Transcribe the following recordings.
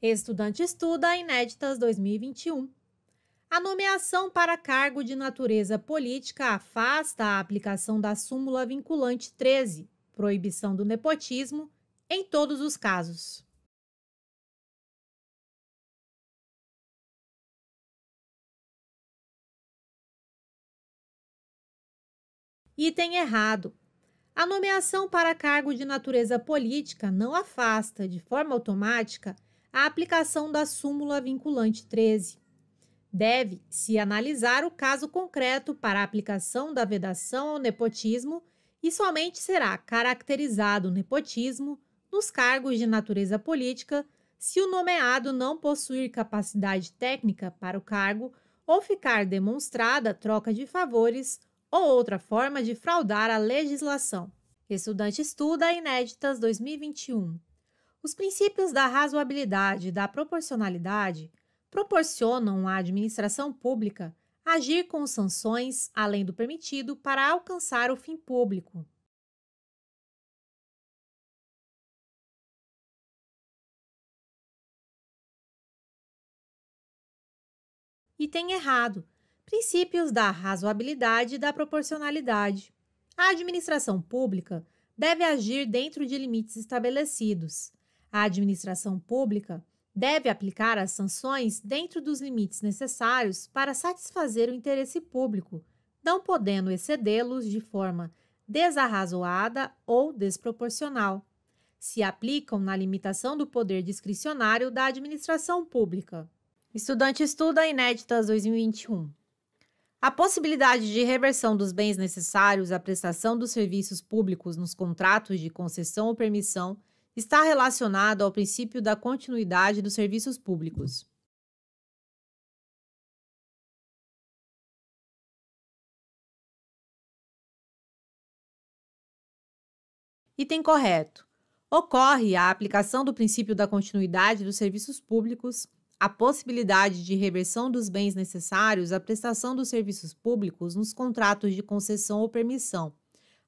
Estudante estuda Inéditas 2021. A nomeação para cargo de natureza política afasta a aplicação da súmula vinculante 13, proibição do nepotismo, em todos os casos. Item errado. A nomeação para cargo de natureza política não afasta, de forma automática, a aplicação da súmula vinculante 13. Deve-se analisar o caso concreto para a aplicação da vedação ao nepotismo e somente será caracterizado o nepotismo nos cargos de natureza política se o nomeado não possuir capacidade técnica para o cargo ou ficar demonstrada troca de favores ou outra forma de fraudar a legislação. Estudante estuda Inéditas 2021. Os princípios da razoabilidade e da proporcionalidade proporcionam à administração pública agir com sanções além do permitido para alcançar o fim público. Item errado. Princípios da razoabilidade e da proporcionalidade. A administração pública deve agir dentro de limites estabelecidos. A administração pública deve aplicar as sanções dentro dos limites necessários para satisfazer o interesse público, não podendo excedê-los de forma desarrazoada ou desproporcional. Se aplicam na limitação do poder discricionário da administração pública. Estudante estuda Inéditas 2021. A possibilidade de reversão dos bens necessários à prestação dos serviços públicos nos contratos de concessão ou permissão está relacionada ao princípio da continuidade dos serviços públicos. Item correto. Ocorre a aplicação do princípio da continuidade dos serviços públicos, a possibilidade de reversão dos bens necessários à prestação dos serviços públicos nos contratos de concessão ou permissão.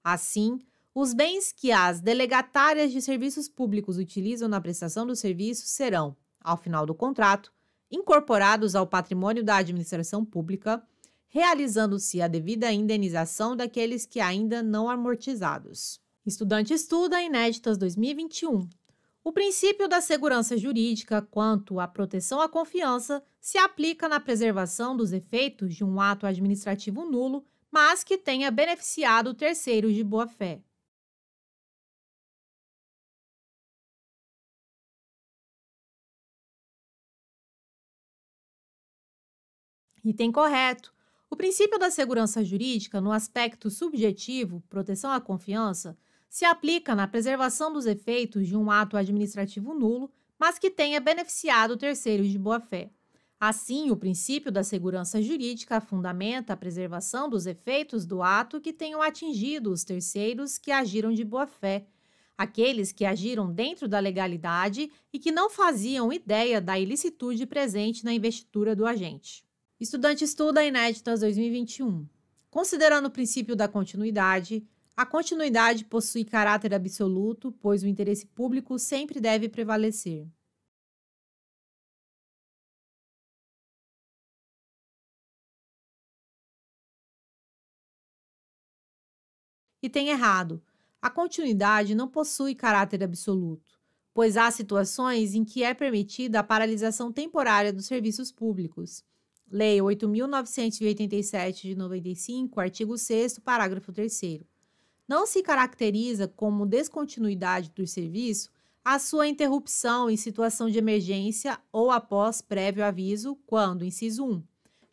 Assim, os bens que as delegatárias de serviços públicos utilizam na prestação do serviço serão, ao final do contrato, incorporados ao patrimônio da administração pública, realizando-se a devida indenização daqueles que ainda não amortizados. Estudante estuda Inéditas 2021. O princípio da segurança jurídica quanto à proteção à confiança se aplica na preservação dos efeitos de um ato administrativo nulo, mas que tenha beneficiado terceiros de boa-fé. Item correto. O princípio da segurança jurídica, no aspecto subjetivo, proteção à confiança, se aplica na preservação dos efeitos de um ato administrativo nulo, mas que tenha beneficiado terceiros de boa-fé. Assim, o princípio da segurança jurídica fundamenta a preservação dos efeitos do ato que tenham atingido os terceiros que agiram de boa-fé, aqueles que agiram dentro da legalidade e que não faziam ideia da ilicitude presente na investidura do agente. Estudante estuda Inéditas 2021. Considerando o princípio da continuidade, a continuidade possui caráter absoluto, pois o interesse público sempre deve prevalecer. Item errado. A continuidade não possui caráter absoluto, pois há situações em que é permitida a paralisação temporária dos serviços públicos. Lei 8.987 de 95, artigo 6º, parágrafo 3º. Não se caracteriza como descontinuidade do serviço a sua interrupção em situação de emergência ou após prévio aviso, quando, inciso 1,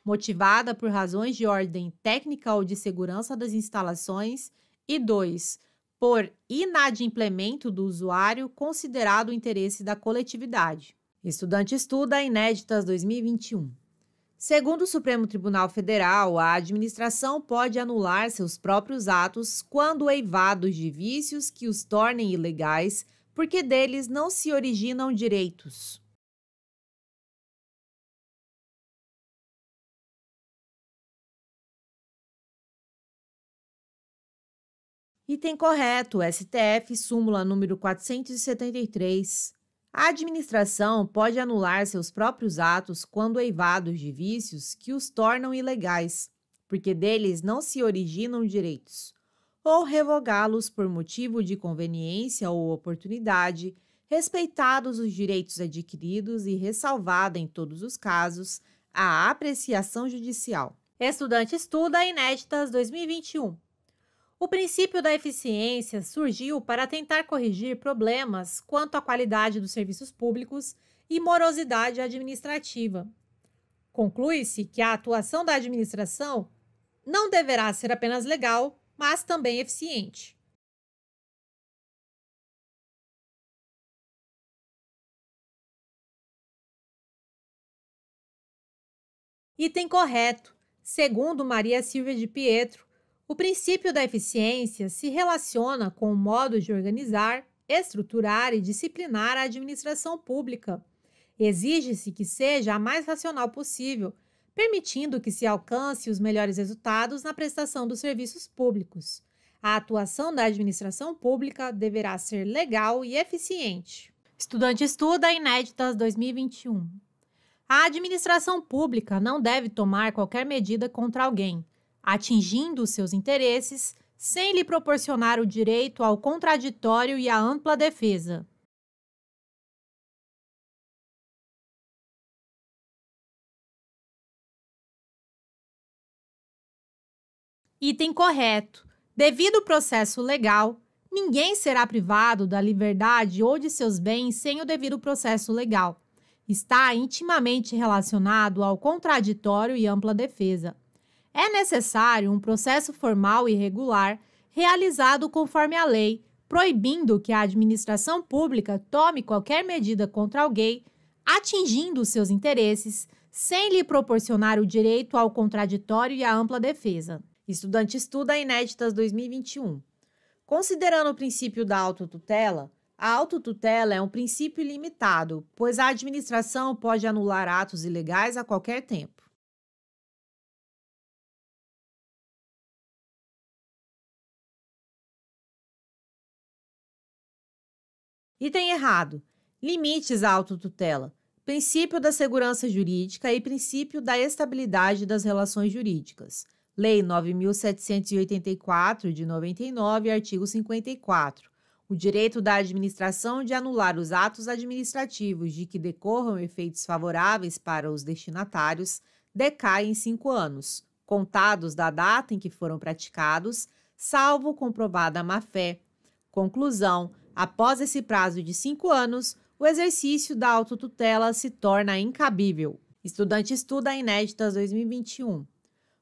motivada por razões de ordem técnica ou de segurança das instalações, e 2, por inadimplemento do usuário considerado o interesse da coletividade. Estudante estuda Inéditas 2021. Segundo o Supremo Tribunal Federal, a administração pode anular seus próprios atos quando eivados de vícios que os tornem ilegais, porque deles não se originam direitos. Item correto, STF, súmula número 473. A administração pode anular seus próprios atos quando eivados de vícios que os tornam ilegais, porque deles não se originam direitos, ou revogá-los por motivo de conveniência ou oportunidade, respeitados os direitos adquiridos e ressalvada, em todos os casos, a apreciação judicial. Estudante estuda Inéditas 2021. O princípio da eficiência surgiu para tentar corrigir problemas quanto à qualidade dos serviços públicos e morosidade administrativa. Conclui-se que a atuação da administração não deverá ser apenas legal, mas também eficiente. Item correto. Segundo Maria Silvia de Pietro, o princípio da eficiência se relaciona com o modo de organizar, estruturar e disciplinar a administração pública. Exige-se que seja a mais racional possível, permitindo que se alcance os melhores resultados na prestação dos serviços públicos. A atuação da administração pública deverá ser legal e eficiente. Estudante estuda Inéditas 2021. A administração pública não deve tomar qualquer medida contra alguém, atingindo os seus interesses, sem lhe proporcionar o direito ao contraditório e à ampla defesa. Item correto. Devido ao processo legal, ninguém será privado da liberdade ou de seus bens sem o devido processo legal. Está intimamente relacionado ao contraditório e ampla defesa. É necessário um processo formal e regular, realizado conforme a lei, proibindo que a administração pública tome qualquer medida contra alguém, atingindo os seus interesses, sem lhe proporcionar o direito ao contraditório e à ampla defesa. Estudante estuda Inéditas 2021. Considerando o princípio da autotutela, a autotutela é um princípio ilimitado, pois a administração pode anular atos ilegais a qualquer tempo. Item errado. Limites à autotutela. Princípio da segurança jurídica e princípio da estabilidade das relações jurídicas. Lei 9.784, de 99, artigo 54. O direito da administração de anular os atos administrativos de que decorram efeitos favoráveis para os destinatários decai em 5 anos, contados da data em que foram praticados, salvo comprovada má-fé. Conclusão: após esse prazo de 5 anos, o exercício da autotutela se torna incabível. Estudante estuda Inéditas 2021.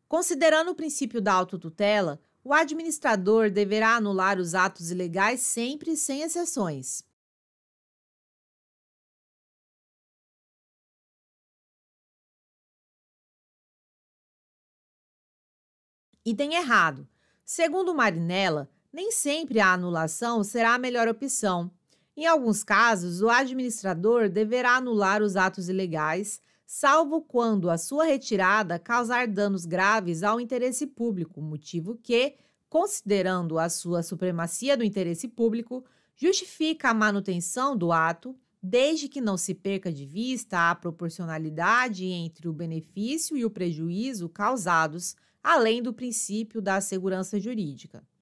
Considerando o princípio da autotutela, o administrador deverá anular os atos ilegais sempre sem exceções. Item errado. Segundo Marinella, nem sempre a anulação será a melhor opção. Em alguns casos, o administrador deverá anular os atos ilegais, salvo quando a sua retirada causar danos graves ao interesse público, motivo que, considerando a sua supremacia do interesse público, justifica a manutenção do ato, desde que não se perca de vista a proporcionalidade entre o benefício e o prejuízo causados, além do princípio da segurança jurídica.